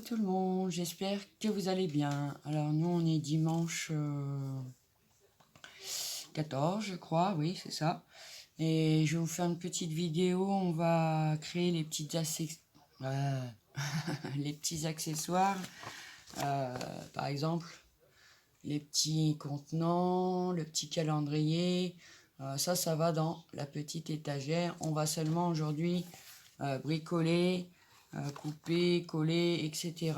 tout le monde, j'espère que vous allez bien. Alors nous on est dimanche 14 je crois, oui c'est ça. Et je vais vous faire une petite vidéo, on va créer les petites les petits accessoires. Par exemple les petits contenants, le petit calendrier. Ça va dans la petite étagère. On va seulement aujourd'hui bricoler, couper, coller, etc.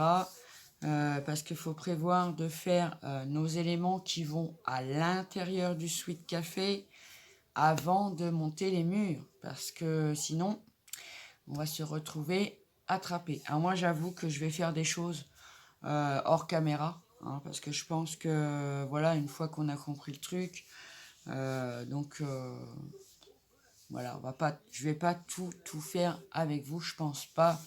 Parce qu'il faut prévoir de faire nos éléments qui vont à l'intérieur du sweat café avant de monter les murs. Parce que sinon, on va se retrouver attrapé. Alors moi, j'avoue que je vais faire des choses hors caméra. Hein, parce que je pense que, voilà, une fois qu'on a compris le truc, voilà, je vais pas tout faire avec vous, je pense pas,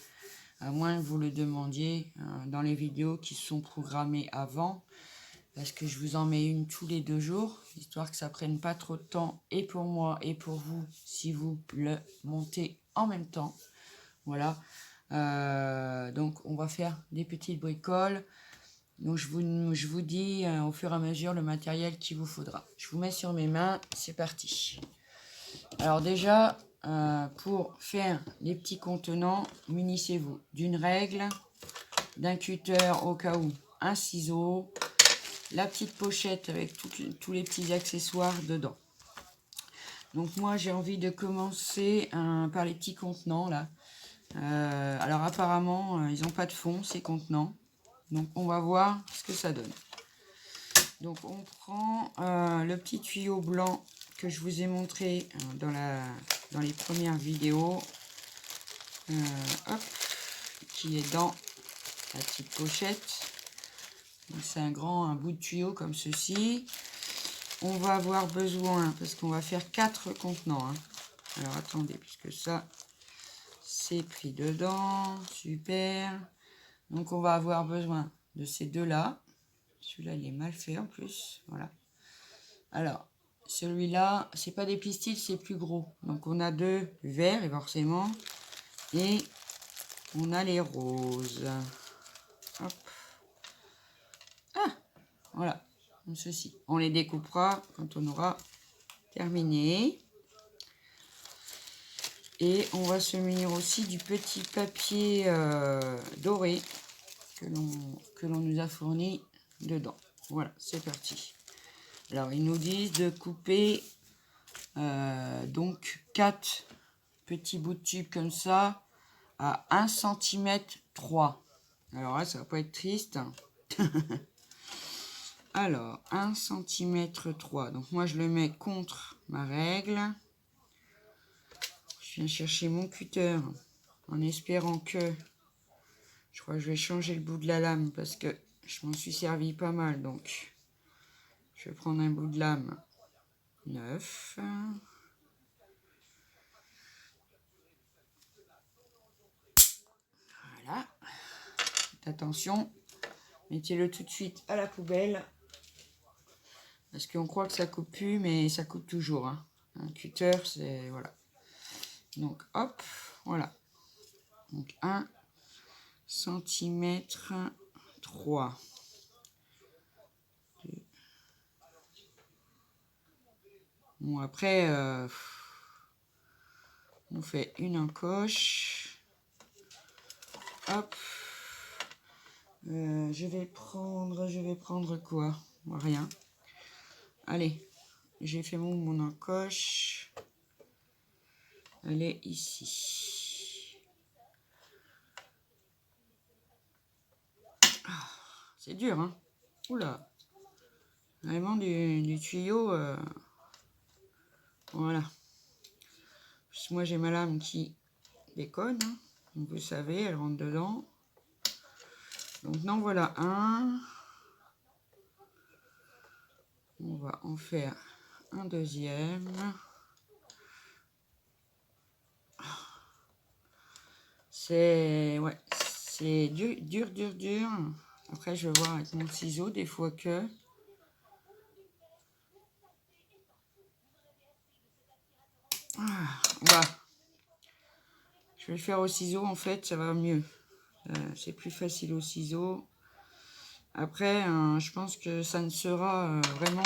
à moins que vous le demandiez dans les vidéos qui sont programmées avant, parce que je vous en mets une tous les 2 jours, histoire que ça prenne pas trop de temps, et pour moi et pour vous, si vous le montez en même temps. Voilà. Donc on va faire des petites bricoles. Donc je vous dis au fur et à mesure le matériel qu'il vous faudra. Je vous mets sur mes mains, c'est parti. Alors déjà, pour faire les petits contenants, munissez-vous d'une règle, d'un cutter au cas où, un ciseau, la petite pochette avec tous les petits accessoires dedans. Donc moi j'ai envie de commencer par les petits contenants là. Alors apparemment ils n'ont pas de fond ces contenants. Donc on va voir ce que ça donne. Donc on prend le petit tuyau blanc que je vous ai montré dans les premières vidéos. Hop, qui est dans la petite pochette. C'est un bout de tuyau comme ceci. On va avoir besoin, parce qu'on va faire 4 contenants. Hein. Alors attendez, puisque ça, c'est pris dedans. Super. Donc on va avoir besoin de ces deux-là. Celui-là, il est mal fait en plus. Voilà. Alors, celui-là, c'est pas des pistils, c'est plus gros. Donc on a 2 verts, et forcément. Et on a les roses. Hop. Ah, voilà. Comme ceci. On les découpera quand on aura terminé. Et on va se munir aussi du petit papier doré que l'on nous a fourni dedans. Voilà, c'est parti. Alors, ils nous disent de couper donc 4 petits bouts de tube comme ça à 1 cm 3. Alors là, ça va pas être triste. Alors, 1 cm 3. Donc moi, je le mets contre ma règle. Je viens chercher mon cutter en espérant que... Je crois que je vais changer le bout de la lame parce que je m'en suis servi pas mal. Donc, je vais prendre un bout de lame neuf. Voilà. Faites attention. Mettez-le tout de suite à la poubelle. Parce qu'on croit que ça coupe plus, mais ça coupe toujours. Hein. Un cutter, c'est... Voilà. Donc, hop. Voilà. Donc, 1 cm 3. Bon, après, on fait une encoche. Hop. Je vais prendre quoi? Rien. Allez, j'ai fait mon encoche. Elle est ici. Ah, c'est dur, hein? Oula. Vraiment du tuyau. Voilà. Parce que moi, j'ai ma lame qui déconne. Hein. Donc, vous savez, elle rentre dedans. Donc, non, voilà un. On va en faire un deuxième. C'est ouais, c'est dur. Après, je vais voir avec mon ciseau des fois que... Ah, bah, je vais le faire au ciseau, en fait, ça va mieux. C'est plus facile au ciseau. Après, je pense que ça ne sera vraiment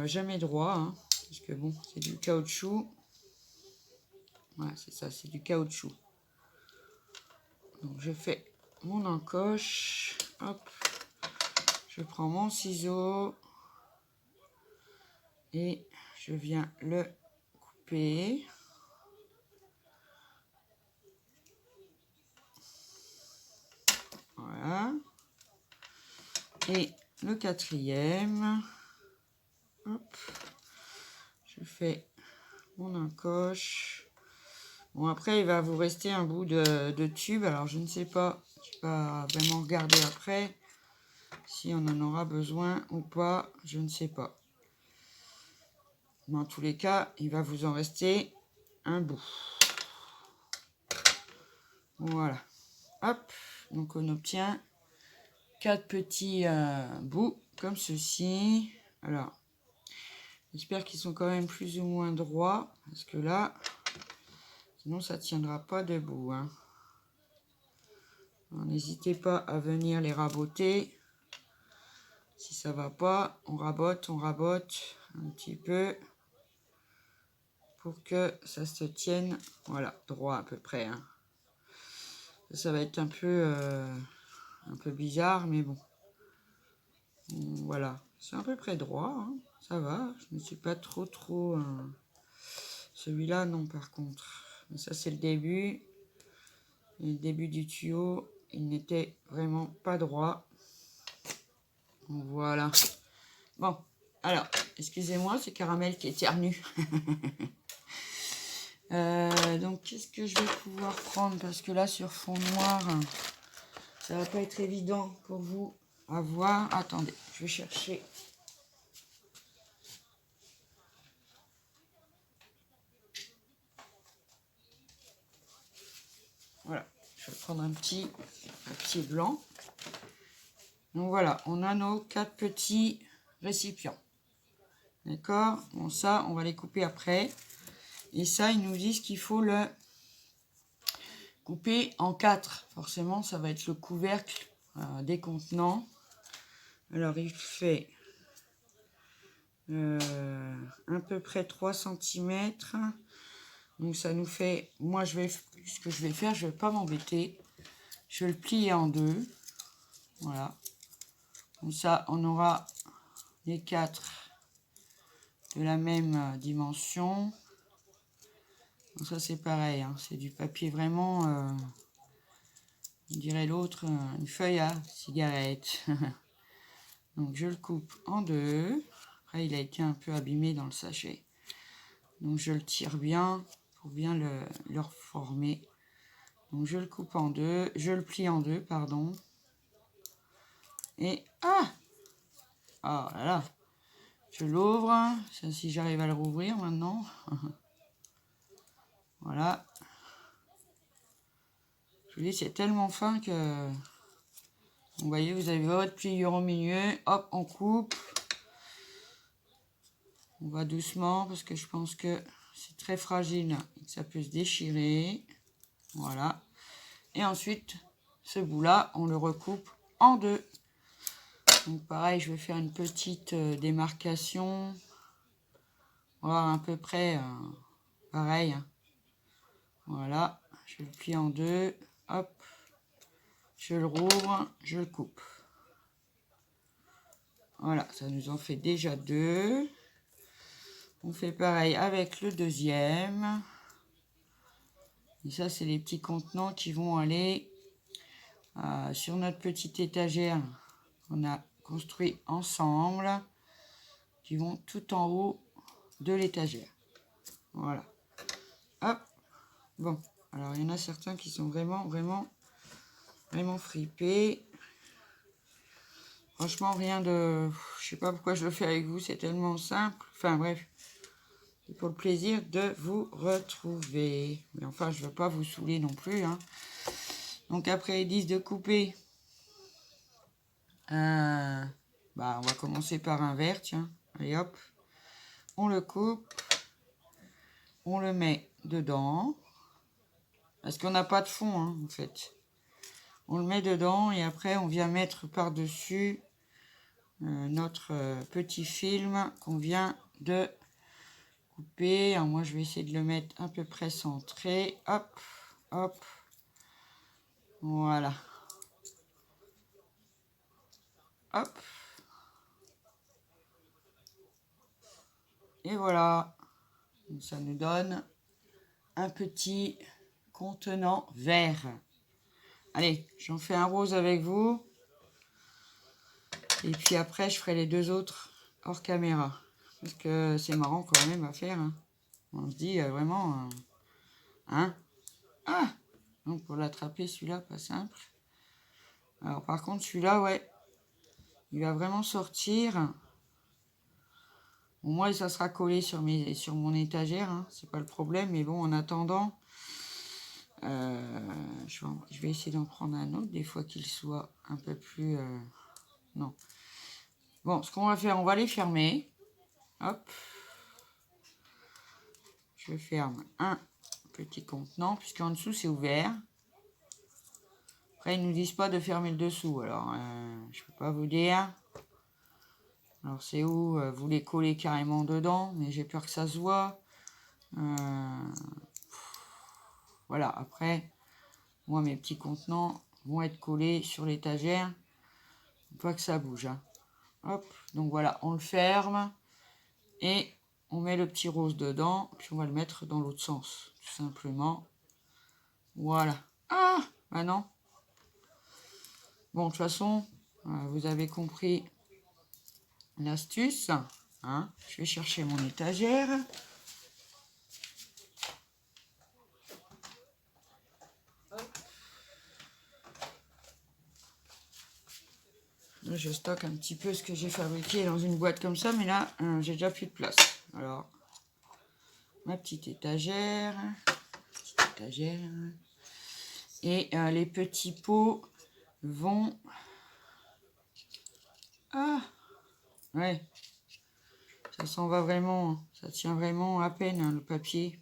jamais droit. Hein, parce que bon, c'est du caoutchouc. Ouais, c'est ça, c'est du caoutchouc. Donc je fais mon encoche. Hop. Je prends mon ciseau. Et je viens le couper. Voilà. Et le quatrième. Hop. Je fais mon encoche. Bon, après, il va vous rester un bout de tube. Alors, je ne sais pas. Je vais pas vraiment regarder après. Si on en aura besoin ou pas, je ne sais pas. Mais en tous les cas, il va vous en rester un bout. Voilà. Hop. Donc, on obtient 4 petits bouts comme ceci. Alors, j'espère qu'ils sont quand même plus ou moins droits. Parce que là, sinon ça ne tiendra pas debout. Hein. N'hésitez pas à venir les raboter. Si ça va pas, on rabote un petit peu pour que ça se tienne, voilà, droit à peu près. Hein. Ça va être un peu bizarre, mais bon. Voilà, c'est à peu près droit, hein. Ça va. Je ne suis pas trop. Celui-là, non, par contre. Mais ça, c'est le début. Et le début du tuyau, il n'était vraiment pas droit. Voilà. Bon, alors, excusez-moi, c'est Caramel qui éternue. Donc, qu'est-ce que je vais pouvoir prendre? Parce que là, sur fond noir, ça va pas être évident pour vous à voir. Attendez, je vais chercher. Voilà, je vais prendre un petit papier blanc. Donc voilà, on a nos 4 petits récipients. D'accord? Bon, ça, on va les couper après. Et ça, ils nous disent qu'il faut le couper en 4. Forcément, ça va être le couvercle des contenants. Alors, il fait à peu près 3 cm. Donc, ça nous fait... Moi, ce que je vais faire, je ne vais pas m'embêter. Je vais le plier en 2. Voilà. Comme ça, on aura les 4 de la même dimension. Donc ça, c'est pareil. Hein. C'est du papier vraiment... on dirait l'autre, une feuille à cigarette. Donc, je le coupe en 2. Après, il a été un peu abîmé dans le sachet. Donc, je le tire bien pour bien le reformer. Donc, je le coupe en 2. Je le plie en 2, pardon. Et... Ah! Oh là là! Je l'ouvre. Ça, si j'arrive à le rouvrir maintenant. Voilà. Je vous dis, c'est tellement fin que... Vous voyez, vous avez votre pliure au milieu. Hop, on coupe. On va doucement parce que je pense que c'est très fragile et que ça peut se déchirer. Voilà. Et ensuite, ce bout-là, on le recoupe en 2. Donc pareil, je vais faire une petite démarcation. Voilà, à peu près pareil. Voilà, je le plie en 2. Hop, je le rouvre, je le coupe. Voilà, ça nous en fait déjà 2. On fait pareil avec le deuxième. Et ça, c'est les petits contenants qui vont aller sur notre petite étagère qu'on a construit ensemble, qui vont tout en haut de l'étagère. Voilà. Hop. Bon. Alors, il y en a certains qui sont vraiment fripés. Franchement, rien de... Je sais pas pourquoi je le fais avec vous, c'est tellement simple. Enfin, bref. C'est pour le plaisir de vous retrouver. Mais enfin, je ne veux pas vous saouler non plus. Hein. Donc, après, ils disent de couper. On va commencer par un vert, tiens. Allez, hop. On le coupe. On le met dedans. Parce qu'on n'a pas de fond, hein, en fait. On le met dedans et après on vient mettre par-dessus notre petit film qu'on vient de couper. Alors moi je vais essayer de le mettre à peu près centré. Hop, hop. Voilà. Hop. Et voilà. Donc, ça nous donne un petit contenant vert. Allez, j'en fais un rose avec vous. Et puis après, je ferai les deux autres hors caméra. Parce que c'est marrant quand même à faire. Hein. On se dit vraiment... hein. Ah. Donc pour l'attraper, celui-là, pas simple. Alors par contre, celui-là, ouais. Il va vraiment sortir. Au moins, ça sera collé sur mon étagère. Hein. C'est pas le problème. Mais bon, en attendant... je vais essayer d'en prendre un autre. Des fois qu'il soit un peu plus... non. Bon, ce qu'on va faire, on va les fermer. Hop. Je ferme un petit contenant, puisqu'en dessous, c'est ouvert. Après, ils ne nous disent pas de fermer le dessous. Alors, je ne peux pas vous dire. Alors, c'est où vous les collez carrément dedans, mais j'ai peur que ça se voit. Voilà, après, moi, mes petits contenants vont être collés sur l'étagère. Pas que ça bouge. Hein. Hop, donc voilà, on le ferme. Et on met le petit rose dedans, puis on va le mettre dans l'autre sens, tout simplement. Voilà. Ah, bah non. Bon, de toute façon, vous avez compris l'astuce. Hein. Je vais chercher mon étagère. Là, je stocke un petit peu ce que j'ai fabriqué dans une boîte comme ça, mais là, j'ai déjà plus de place. Alors, ma petite étagère. Et les petits pots vont... Ah, ouais. Ça s'en va vraiment, ça tient vraiment à peine hein, le papier.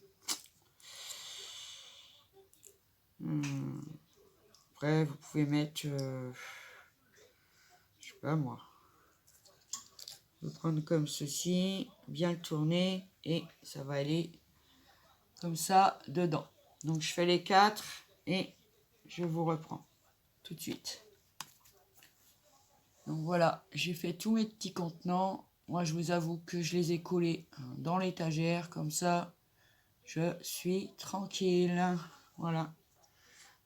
Après, vous pouvez mettre, je sais pas moi, vous prendre comme ceci, bien le tourner et ça va aller comme ça dedans. Donc je fais les 4 et je vous reprends tout de suite. Donc voilà, j'ai fait tous mes petits contenants. Moi, je vous avoue que je les ai collés dans l'étagère, comme ça, je suis tranquille. Voilà.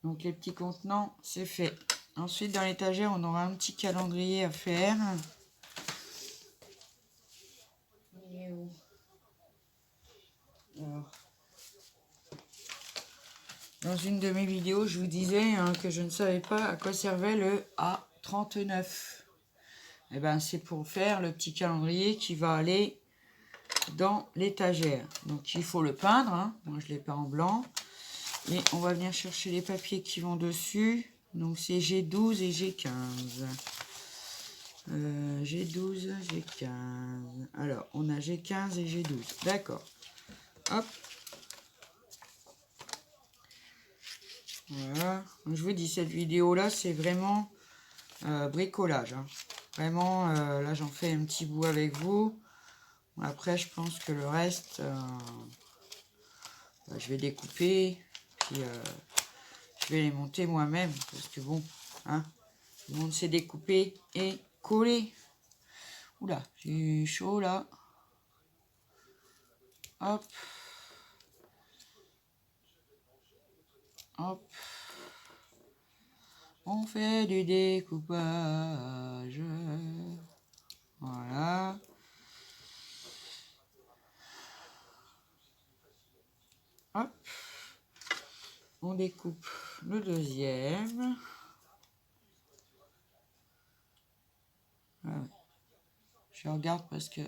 Donc les petits contenants, c'est fait. Ensuite, dans l'étagère, on aura un petit calendrier à faire. Alors, dans une de mes vidéos, je vous disais hein, que je ne savais pas à quoi servait le A39. Et ben, c'est pour faire le petit calendrier qui va aller dans l'étagère. Donc il faut le peindre. Hein. Moi, je l'ai peint en blanc. Et on va venir chercher les papiers qui vont dessus. Donc c'est G12 et G15. G12, G15. Alors, on a G15 et G12. D'accord. Hop. Voilà. Je vous dis, cette vidéo-là, c'est vraiment bricolage. Hein. Vraiment, là, j'en fais un petit bout avec vous. Après, je pense que le reste, je vais découper. Puis, je vais les monter moi-même. Parce que bon, hein, tout le monde sait découper et coller. Oula, j'ai chaud là. Hop. Hop. On fait du découpage. Voilà. Hop. On découpe le deuxième. Voilà. Je regarde parce que...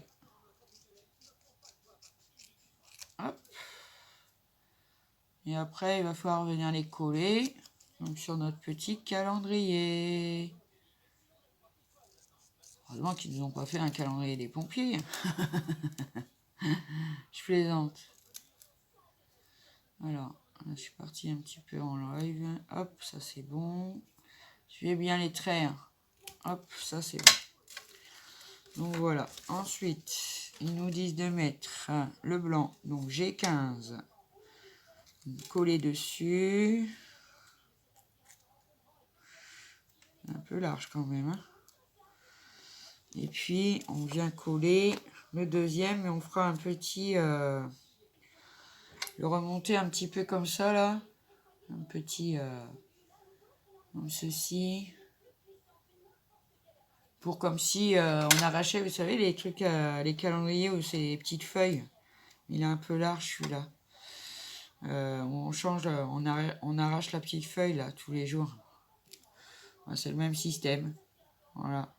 Hop. Et après, il va falloir venir les coller. Donc sur notre petit calendrier. Heureusement qu'ils ne nous ont pas fait un calendrier des pompiers. Je plaisante. Alors, je suis partie un petit peu en live. Hop, ça c'est bon. Suivez bien les traits. Hein. Hop, ça c'est bon. Donc voilà. Ensuite, ils nous disent de mettre le blanc. Donc j'ai 15. Coller dessus. Un peu large quand même. Hein. Et puis, on vient coller le deuxième et on fera un petit... le remonter un petit peu comme ça, là. Un petit... comme ceci. Pour comme si on arrachait, vous savez, les trucs, les calendriers ou ces petites feuilles. Il est un peu large, celui-là. On change, on arrache la petite feuille, là, tous les jours. C'est le même système. Voilà.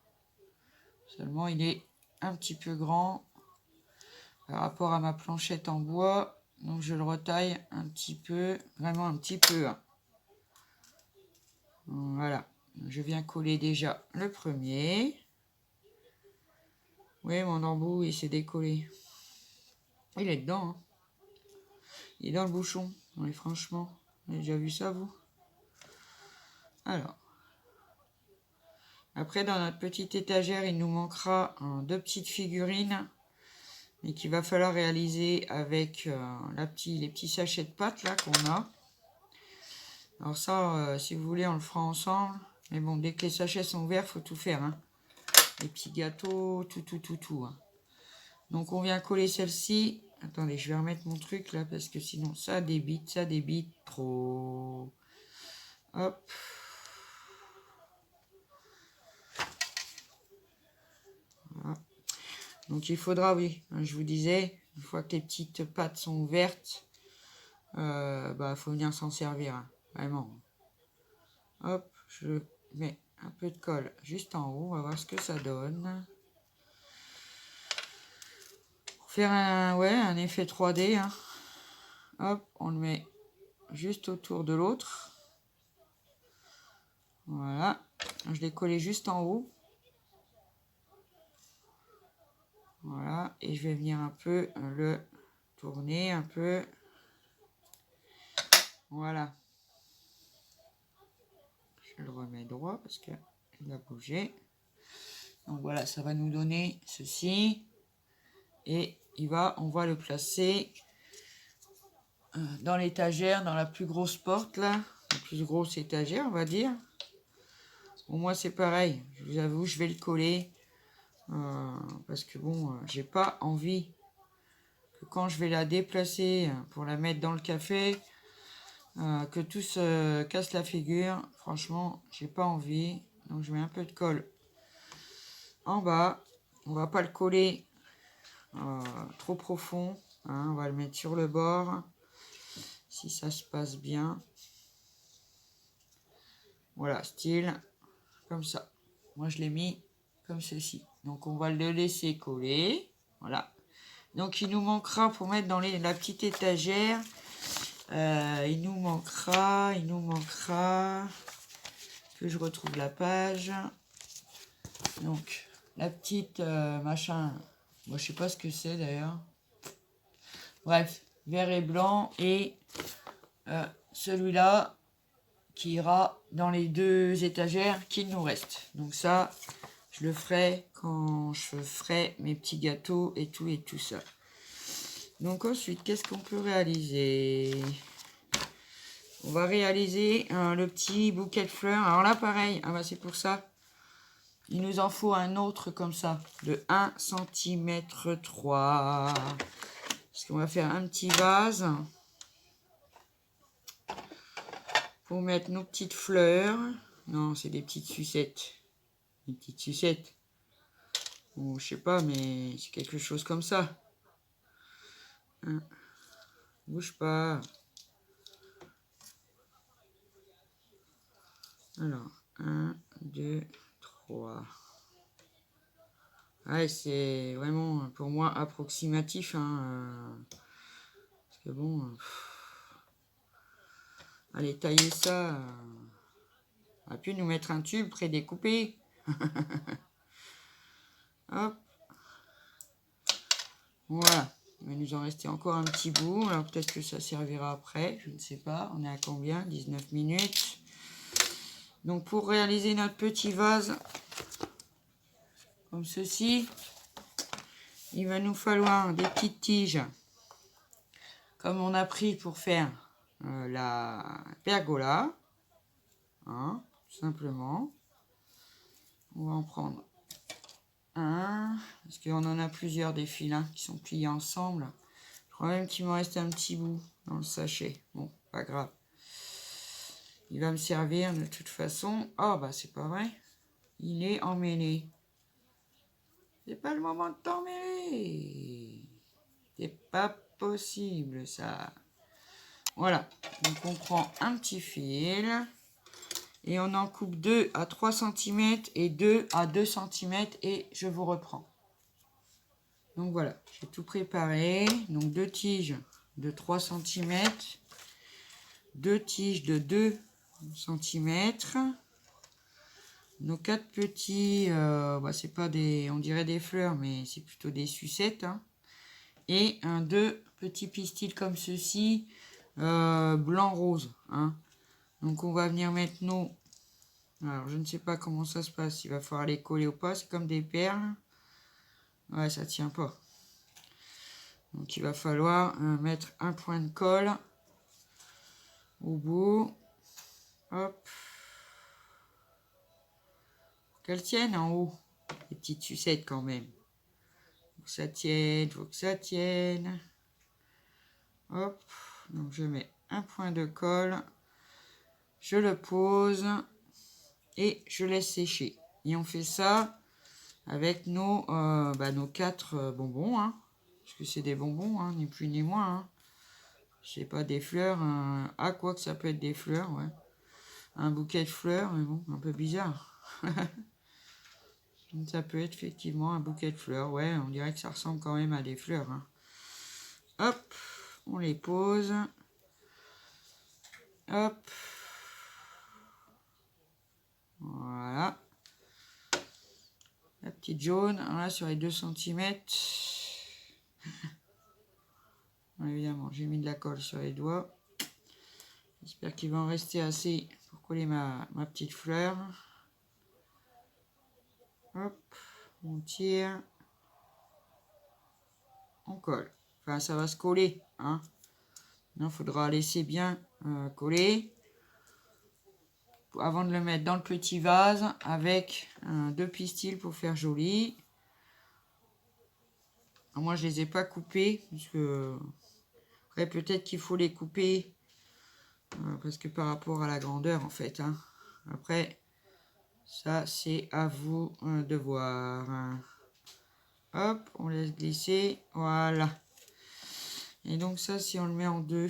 Seulement, il est un petit peu grand par rapport à ma planchette en bois. Donc, je le retaille un petit peu. Vraiment un petit peu. Hein. Voilà. Je viens coller déjà le premier. Oui, mon embout, il s'est décollé. Il est dedans. Hein. Il est dans le bouchon. Oui, franchement. Vous avez déjà vu ça, vous? Alors. Après, dans notre petite étagère, il nous manquera deux petites figurines. Mais qu'il va falloir réaliser avec les petits sachets de pâte là qu'on a. Alors ça, si vous voulez, on le fera ensemble. Mais bon, dès que les sachets sont ouverts, faut tout faire. Hein. Les petits gâteaux, tout. Hein. Donc on vient coller celle-ci. Attendez, je vais remettre mon truc là parce que sinon ça débite trop. Hop. Voilà. Donc il faudra, oui, je vous disais, une fois que les petites pâtes sont ouvertes, faut venir s'en servir, hein, vraiment. Hop, je mets un peu de colle juste en haut, on va voir ce que ça donne. Pour faire un effet 3D, hein. Hop, on le met juste autour de l'autre. Voilà, je l'ai collé juste en haut. Voilà, et je vais venir un peu le tourner un peu. Voilà. Je le remets droit parce que il a bougé. Donc voilà, ça va nous donner ceci. Et on va le placer dans l'étagère, dans la plus grosse porte là. La plus grosse étagère, on va dire. Bon, moi c'est pareil. Je vous avoue, je vais le coller. Parce que bon, j'ai pas envie que quand je vais la déplacer pour la mettre dans le café, que tout se casse la figure. Franchement, j'ai pas envie. Donc je mets un peu de colle en bas. On va pas le coller trop profond. Hein, on va le mettre sur le bord. Si ça se passe bien. Voilà, style comme ça. Moi, je l'ai mis comme ceci. Donc, on va le laisser coller. Voilà. Donc, il nous manquera pour mettre dans la petite étagère. Il nous manquera que je retrouve la page. Donc, la petite machin. Moi, je sais pas ce que c'est d'ailleurs. Bref, vert et blanc et celui-là qui ira dans les deux étagères qu'il nous reste. Donc ça, je le ferai quand je ferai mes petits gâteaux et tout ça. Donc ensuite, qu'est-ce qu'on peut réaliser? On va réaliser le petit bouquet de fleurs. Alors là, pareil, c'est pour ça. Il nous en faut un autre comme ça, de 1 cm 3. Parce qu'on va faire un petit vase pour mettre nos petites fleurs. Non, c'est des petites sucettes. Des petites sucettes. Bon, je sais pas, mais c'est quelque chose comme ça. Hein. Bouge pas. Alors, 1, 2, 3. Ouais, c'est vraiment pour moi approximatif. Hein, parce que bon, allez tailler ça. On a pu nous mettre un tube prédécoupé. Hop. Voilà. Il va nous en rester encore un petit bout. Alors peut-être que ça servira après. Je ne sais pas. On est à combien? 19 minutes. Donc pour réaliser notre petit vase, comme ceci, il va nous falloir des petites tiges, comme on a pris pour faire la pergola, hein, tout simplement. On va en prendre un, parce qu'on en a plusieurs des fils hein, qui sont pliés ensemble. Je crois même qu'il me reste un petit bout dans le sachet. Bon, pas grave. Il va me servir de toute façon. Oh, bah c'est pas vrai. Il est emmêlé. C'est pas le moment de t'emmêler. C'est pas possible, ça. Voilà. Donc, on prend un petit fil. Et on en coupe 2 à 3 cm et 2 à 2 cm. Et je vous reprends. Donc, voilà. J'ai tout préparé. Donc, 2 tiges de 3 cm. 2 tiges de 2 cm. Nos 4 petits, bah c'est pas des, on dirait des fleurs, mais c'est plutôt des sucettes. Hein. Et 2 petits pistils comme ceci, blanc-rose. Hein. Donc on va venir mettre nos... Alors je ne sais pas comment ça se passe, il va falloir les coller ou pas, c'est comme des perles. Ouais, ça tient pas. Donc il va falloir mettre un point de colle au bout. Hop. Qu'elles tiennent en haut, les petites sucettes quand même. Faut que ça tienne, faut que ça tienne. Hop, donc je mets un point de colle, je le pose et je laisse sécher. Et on fait ça avec nos 4 bonbons, hein, parce que c'est des bonbons, hein, ni plus ni moins. Hein. Je sais pas, des fleurs, ah quoi que ça peut être des fleurs, ouais. Un bouquet de fleurs, mais bon, un peu bizarre. Ça peut être effectivement un bouquet de fleurs, ouais, on dirait que ça ressemble quand même à des fleurs. Hein. Hop, on les pose. Hop. Voilà. La petite jaune, là sur les 2 cm. Évidemment, j'ai mis de la colle sur les doigts. J'espère qu'il va en rester assez pour coller ma petite fleur. Hop, on tire. On colle. Enfin, ça va se coller. Hein. Il faudra laisser bien coller. Avant de le mettre dans le petit vase avec 2 pistils pour faire joli. Alors, moi, je les ai pas coupés. Parce que... Après, peut-être qu'il faut les couper. Parce que par rapport à la grandeur, en fait. Hein. Après... Ça, c'est à vous de voir. Hop, on laisse glisser. Voilà. Et donc ça, si on le met en 2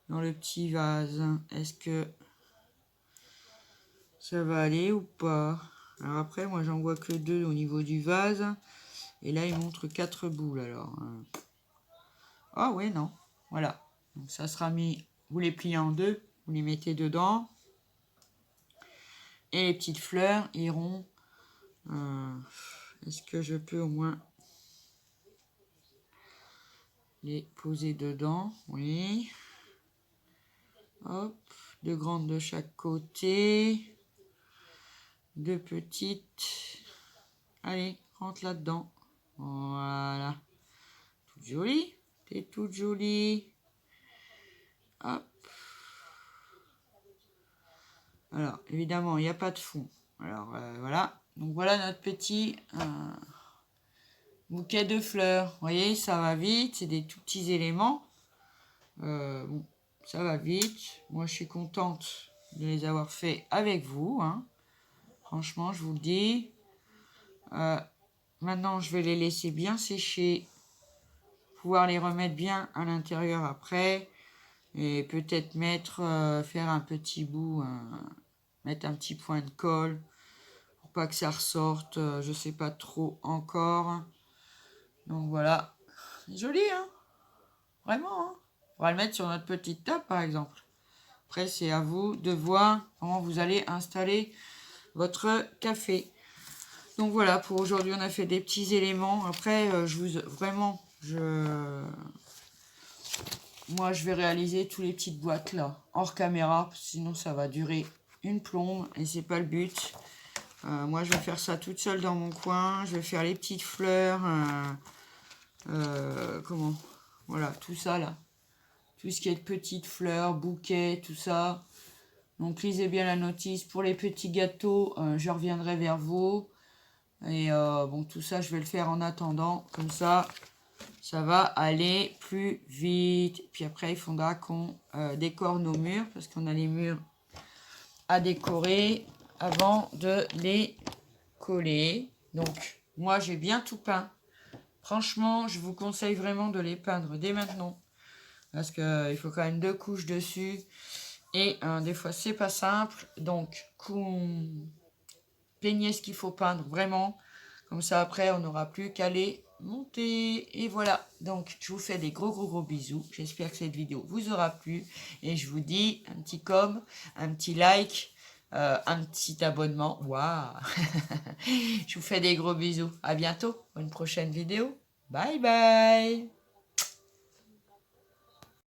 dans le petit vase, est-ce que ça va aller ou pas? Alors après, moi, j'en vois que 2 au niveau du vase. Et là, il montre 4 boules, alors. Ah ouais, non. Voilà. Donc ça sera mis... Vous les pliez en 2. Vous les mettez dedans. Et les petites fleurs iront... Est-ce que je peux au moins les poser dedans? Oui. Hop. 2 grandes de chaque côté. 2 petites. Allez, rentre là-dedans. Voilà. Toute jolie. T'es toute jolie. Hop. Alors, évidemment, il n'y a pas de fond. Alors, voilà. Donc, voilà notre petit... bouquet de fleurs. Vous voyez, ça va vite. C'est des tout petits éléments. Bon, ça va vite. Moi, je suis contente de les avoir fait avec vous. Hein. Franchement, je vous le dis. Maintenant, je vais les laisser bien sécher. Pouvoir les remettre bien à l'intérieur après. Et peut-être faire un petit bout. Mettre un petit point de colle. Pour pas que ça ressorte. Je sais pas trop encore. Donc voilà. C'est joli, hein. Vraiment, hein. On va le mettre sur notre petite table, par exemple. Après, c'est à vous de voir comment vous allez installer votre café. Donc voilà, pour aujourd'hui, on a fait des petits éléments. Après, moi, je vais réaliser tous les petites boîtes là, hors caméra, sinon ça va durer une plombe et c'est pas le but. Moi, je vais faire ça toute seule dans mon coin. Je vais faire les petites fleurs. Comment? Voilà, tout ça là. Tout ce qui est de petites fleurs, bouquets, tout ça. Donc, lisez bien la notice. Pour les petits gâteaux, je reviendrai vers vous. Et bon, tout ça, je vais le faire en attendant. Comme ça va aller plus vite. Puis après, il faudra qu'on décore nos murs. Parce qu'on a les murs à décorer avant de les coller. Donc, moi, j'ai bien tout peint. Franchement, je vous conseille vraiment de les peindre dès maintenant. Parce qu'il faut quand même 2 couches dessus. Et des fois, c'est pas simple. Donc, peignez ce qu'il faut peindre, vraiment. Comme ça, après, on n'aura plus qu'à les monter. Et voilà. Donc, je vous fais des gros bisous. J'espère que cette vidéo vous aura plu. Et je vous dis un petit un petit like, un petit abonnement. Waouh. Je vous fais des gros bisous. À bientôt pour une prochaine vidéo. Bye bye.